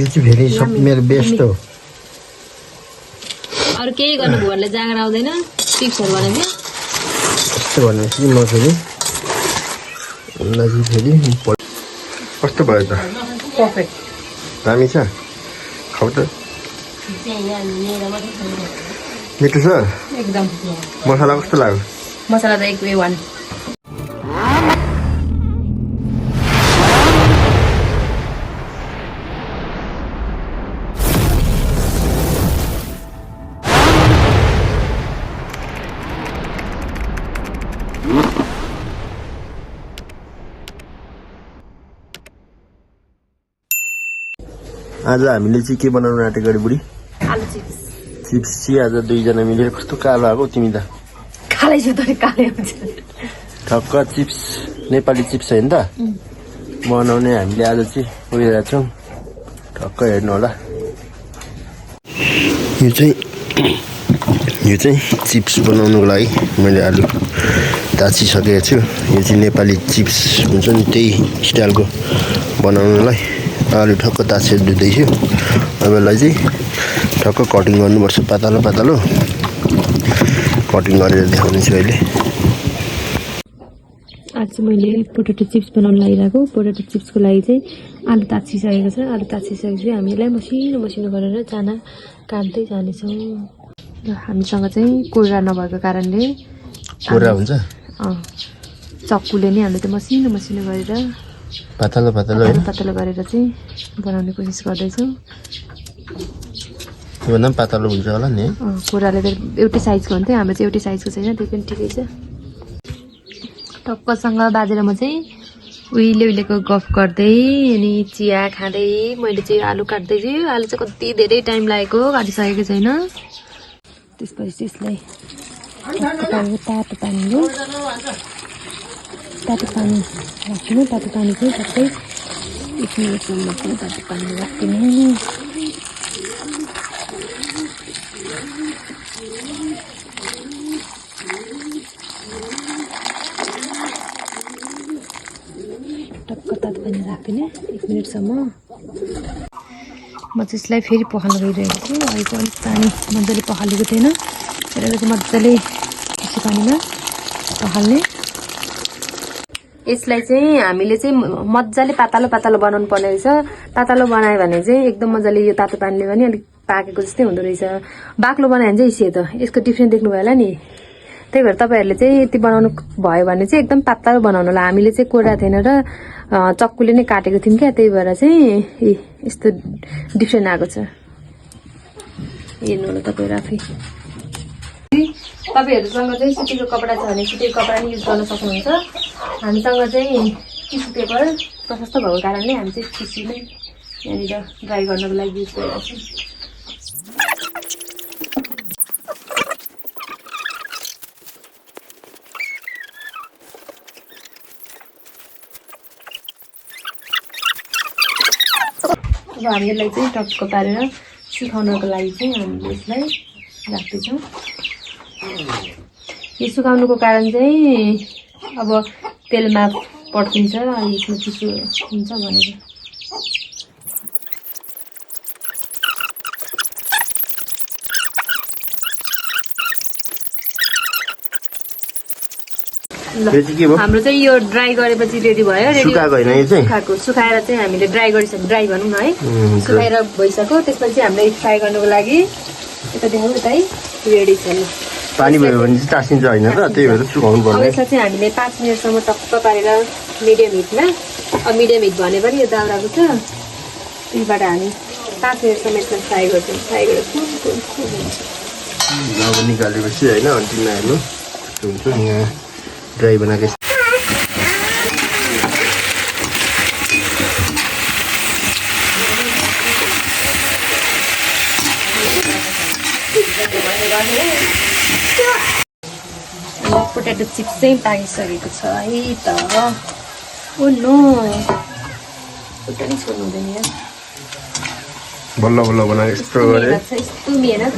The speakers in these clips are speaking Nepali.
यो चाहिँ फेरि सब मेरो बेस्ट हो अरु केही गर्नु भुवरले जाँगर आउँदैन टिप्सहरु भने के यस्तो भनेपछि म फेरि उनलाई फेरि कस्तो भयो त परफेक्ट दामी छ खाऊ त मिठो छ एकदम मसला कस्तो लाग्यो मसला त एक वे वान आज हामीले चाहिँ के बनाउन आँटेको अरे बुढी आलु चिप्स चिप्स चाहिँ आज दुईजना मिलेर कस्तो कालो आएको तिमी त कालै छु त कालै हुन्छ ठक्क चिप्स नेपाली चिप्स होइन त बनाउने हामीले आज चाहिँ उयो छौँ ठक्क हेर्नु होला यो चाहिँ चिप्स बनाउनुको लागि मैले आलु ताछिसकेको छु यो चाहिँ नेपाली चिप्स हुन्छ नि त्यही स्टाइलको बनाउनुलाई आलु ठक्क ताछेर धुँदैछु अब यसलाई चाहिँ ठक्क कटिङ गर्नुपर्छ पातलो पातलो कटिङ गरेर देखाउनेछु अहिले आज चाहिँ मैले पोटेटो चिप्स बनाउन लागिरहेको पोटेटो चिप्सको लागि चाहिँ आलु ताछिसकेको छ आलु ताछिसकेपछि हामीलाई मसिनो मसिनो गरेर चाना काट्दै जानेछौँ हामीसँग चाहिँ कोरा नभएको कारणले कोरा हुन्छ चक्कुले नै हामीले चाहिँ मसिनो मसिनो गरेर पातलो पातलो पातलो गरेर चाहिँ बनाउने कोसिस गर्दैछौँ त्योभन्दा पनि पातलो हुन्छ होला नि कोराले त एउटै साइजको हुन्थ्यो हाम्रो चाहिँ एउटै साइजको छैन त्यो पनि ठिकै छ टक्कसँग बाजेर म चाहिँ उहिलेको गफ गर्दै अनि चिया खाँदै मैले चाहिँ आलु काट्दै थिएँ आलु चाहिँ कति धेरै टाइम लागेको काटिसकेको छैन त्यसपछि त्यसलाई तातो पानी राख्नु तातो पानी चाहिँ सबै 1 मिनटसम्म मात्रै तातो पानी राख्दिनु टक्क तातो पानी राख्दिनु 1 मिनटसम्म म चाहिँ यसलाई फेरि पखाल्न गइरहेको छु अहिले अलिक पानी मजाले पखालेको थिएन त्यसले चाहिँ मजाले त्यसै पानीमा पखाल्ने यसलाई चाहिँ हामीले चाहिँ मजाले पातलो पातलो बनाउनु पर्ने रहेछ पातलो बनायो भने चाहिँ एकदम मजाले यो तातो पानीले पनि अलिक पाकेको जस्तै हुँदो रहेछ बाक्लो बनायो भने चाहिँ सेतो यसको डिफ्रेन्ट देख्नु भयो होला नि त्यही भएर तपाईँहरूले चाहिँ यति बनाउनु भयो भने चाहिँ एकदम पातलो बनाउनु होला हामीले चाहिँ कोरा थिएन र चक्कुले नै काटेको थियौँ क्या त्यही भएर चाहिँ यस्तो डिफ्रेन्ट आएको छ हेर्नु होला तपाईँहरू आफै तपाईहरुसँग चाहिँ सुतीको कपडा छ भने सुतीको कपडा नि युज गर्न सक्नुहुन्छ हामीसँग चाहिँ टिस्यु पेपर प्रशस्त भएको कारणले हामी चाहिँ टिस्यु नै यहाँनिर ड्राई गर्नको लागि युज गरेको छौँ अब हामी यसलाई चाहिँ टक्क पारेर सुकाउनको लागि चाहिँ हामीले यसलाई राख्दैछौँ यो सुकाउनुको कारण चाहिँ अब तेलमा पड्किन्छ अनि यसमा चिसो हुन्छ भनेर हाम्रो चाहिँ यो ड्राई गरेपछि रेडी भयो सुकाएर चाहिँ हामीले ड्राई गरिसक्यो ड्राई भनौँ न है सुकाएर भइसक्यो त्यसपछि हामीले फ्राई गर्नुको लागि यता देखाउँ यता है रेडी छ पानी भयो भने चाहिँ टाँसिन्छ होइन त त्यही भएर सुकाउनु पर्छ यसलाई चाहिँ हामीले 5 मिनटसम्म टक्क पारेर मिडियम हिटमा अब मिडियम हिट भने पनि यो दाउराको छ त्यहीबाट हामी 5 मिनटसम्म यसलाई फ्राई गर्छौँ फ्राई गरेर अब निकालेपछि होइन अन्तिममा हेर्नु हुन्छ यहाँ ड्राई बनाएको पोटेटो चिप्स चाहिँ पाकिसकेको छ है त ओ नो एउटा नि छोड्नु हुँदैन यार बल्ल बल्ल बनाएको यस्तो गरे यस्तो मिहिनेत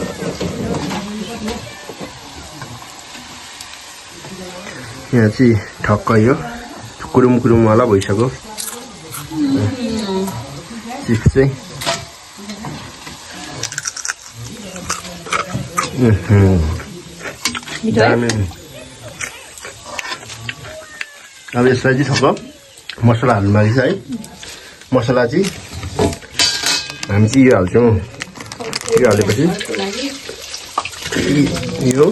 यहाँ चाहिँ ठक्क यो कुरुम कुरुमवाला भइसक्यो चिप्स चाहिँ मिठो है दामी अब यसलाई चाहिँ ठक्क मसला हाल्नु बाँकी छ है मसला चाहिँ हामी चाहिँ यो हाल्छौँ यो हालेपछि यो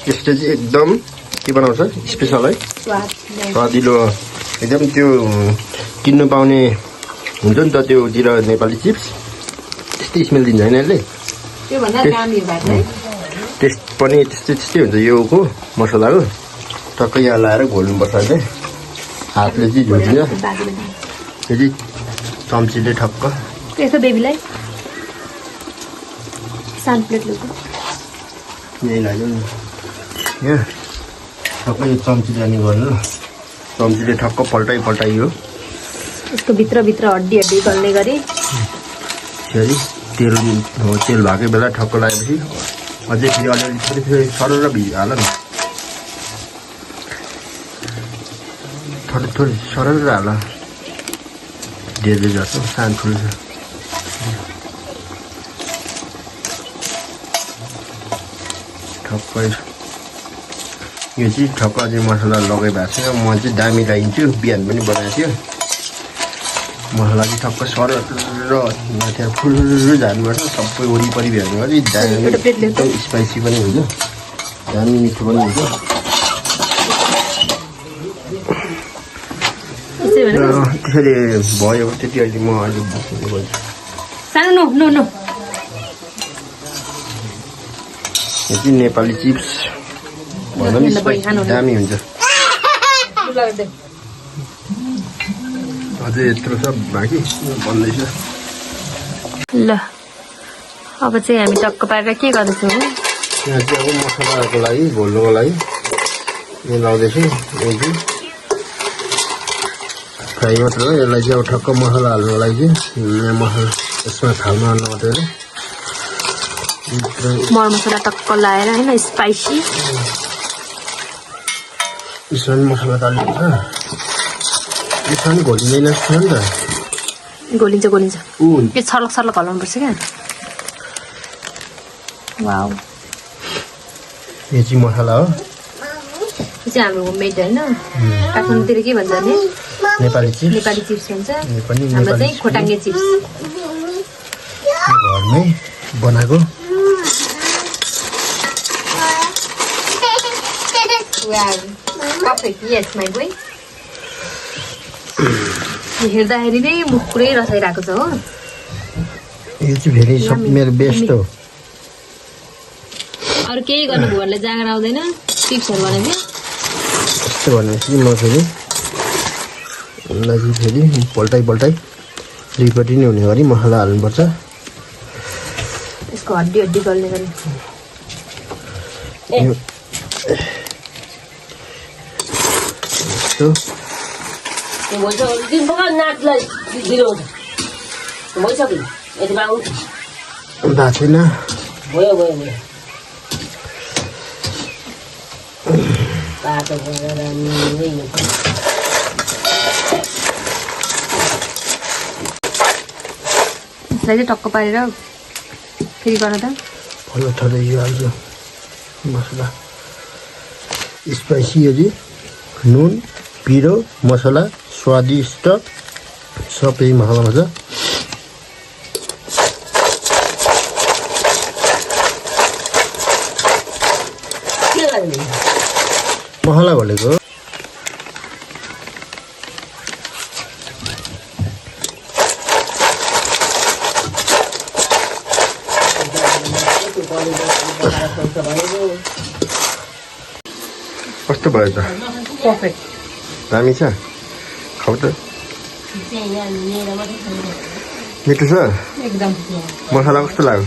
यसले चाहिँ एकदम के बनाउँछ स्पेसल है स्वादिलो एकदम त्यो किन्नु पाउने हुन्छ नि त त्योतिर नेपाली चिप्स त्यस्तै स्मेल दिन्छ होइन यसले त्योभन्दा दामी हो भात है टेस्ट पनि त्यस्तै हुन्छ योको मसलाको टक्कै यहाँ लाएर घोल्नुपर्छ अहिले हातले चाहिँ झुल्छ फेरि चम्चीले ठक्क यसो बेबीलाई सानो प्लेट लुको यही लाग्यो नि यहाँ ठक्कै यो चम्चीले अनि गर्नु चम्चीले ठक्क पल्टाइयो यसको भित्र हड्डी गल्ने गरी फेरि तेल भएकै बेला ठक्क लगाएपछि अझै फेरि अलिअलि फेरि सरर हाल न थोरै सरर हाल धेरै जस्तो सानो ठुलो छ ठक्कै यो चाहिँ ठक्क अझै मसला लगाइरहेको छ म चाहिँ दामी लगाइदिन्छु बिहान पनि बनाएको थियो मसला चाहिँ ठक्क सरर माथि फुल झार्नुपर्छ सबै वरिपरि भेट्नु अलिक दामी एकदम स्पाइसी पनि हुन्छ दामी मिठो पनि हुन्छ त्यसरी भयो त्यति अहिले म अलिक बस्नु पर्छ सानो नो नो यो चाहिँ नेपाली चिप्स भन्दा पनि स्पाइसी दामी हुन्छ अझै यत्रो छ बाँकी बन्दैछ ल अब चाहिँ हामी टक्क पारेर के गर्दैछौँ यहाँ चाहिँ अब मसलाको लागि घोल्नुको लागि यो लाउँदैछु यो चाहिँ फ्राई मात्र हो यसलाई चाहिँ अब ठक्क मसला हाल्नुको लागि चाहिँ यहाँ मसला यसमा थालमा हाल्नु मात्रै हो मरमसला टक्क लाएर होइन स्पाइसी यसमा पनि मसला तालिएको छ यसमा पनि घोलिँदैन जस्तो नि त गोलिन्छ ऊ यो छर्लक हलाउनुपर्छ क्या वाउ यो चाहिँ मसला हो यो चाहिँ हाम्रो होममेड होइन काठमाडौँतिर के भन्छ भने नेपाली चिप्स चिप्स भन्छ यो पनि हाम्रो चाहिँ नेपाली खोटाङ्गे चिप्स घरमै बनाएको हेर्दाखेरि नै मुख पुरै रसाइरहेको छ हो यो चाहिँ फेरि सब मेरो बेस्ट हो अरू केही गर्नुभयो भने जाँगर आउँदैन चिप्सहरू भने चाहिँ यस्तो भनेपछि म फेरि यसलाई चाहिँ फेरि पल्टाइ दुईपट्टि नै हुने गरी मसला हाल्नुपर्छ यसको हड्डी गल्ने गरी यस्तो भएको छैन यसलाई चाहिँ टक्क पारेर फेरि गर्न त फलो थोरै यो हाल्छु मसला स्पाइसी यो चाहिँ नुन पिरो मसला स्वादिष्ट सबै मसलामा छ मसला भनेको कस्तो भयो त पर्फेक्ट दामी छ खाऊ त मिठो छ एकदम मसला कस्तो लाग्यो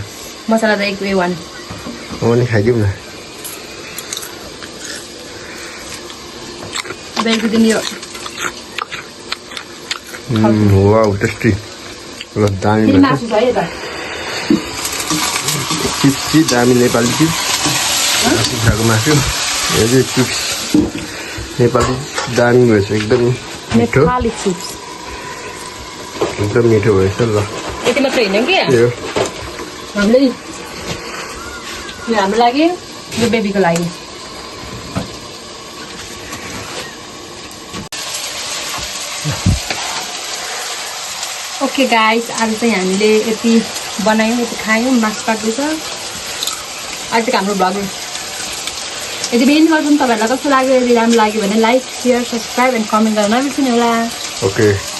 मसला त एक A1 म पनि खाइदिउँ न बेलुकी दिन यो वाउ टेस्टी ल दामी फेरि भन्छ मासु छ है यता चिप्स चाहिँ दामी नेपाली चिप्स कुखुराको मासु यो चाहिँ चिप्स नेपाली दामी भएछ एकदम मिठो नेपाली चिप्स एकदम मिठो भएछ ल यति मात्र होइन कि यो हामीले यो हाम्रो लागि यो बेबीको लागि ओके गाइस आज चाहिँ हामीले यति बनायौँ यति खायौँ मासु पाक्दैछ आज चाहिँ हाम्रो भ्लग यदि मेन गर्छौँ तपाईँहरूलाई कस्तो लाग्यो यदि राम्रो लाग्यो भने like share subscribe and comment गर्न नबिर्सिनु होला ओके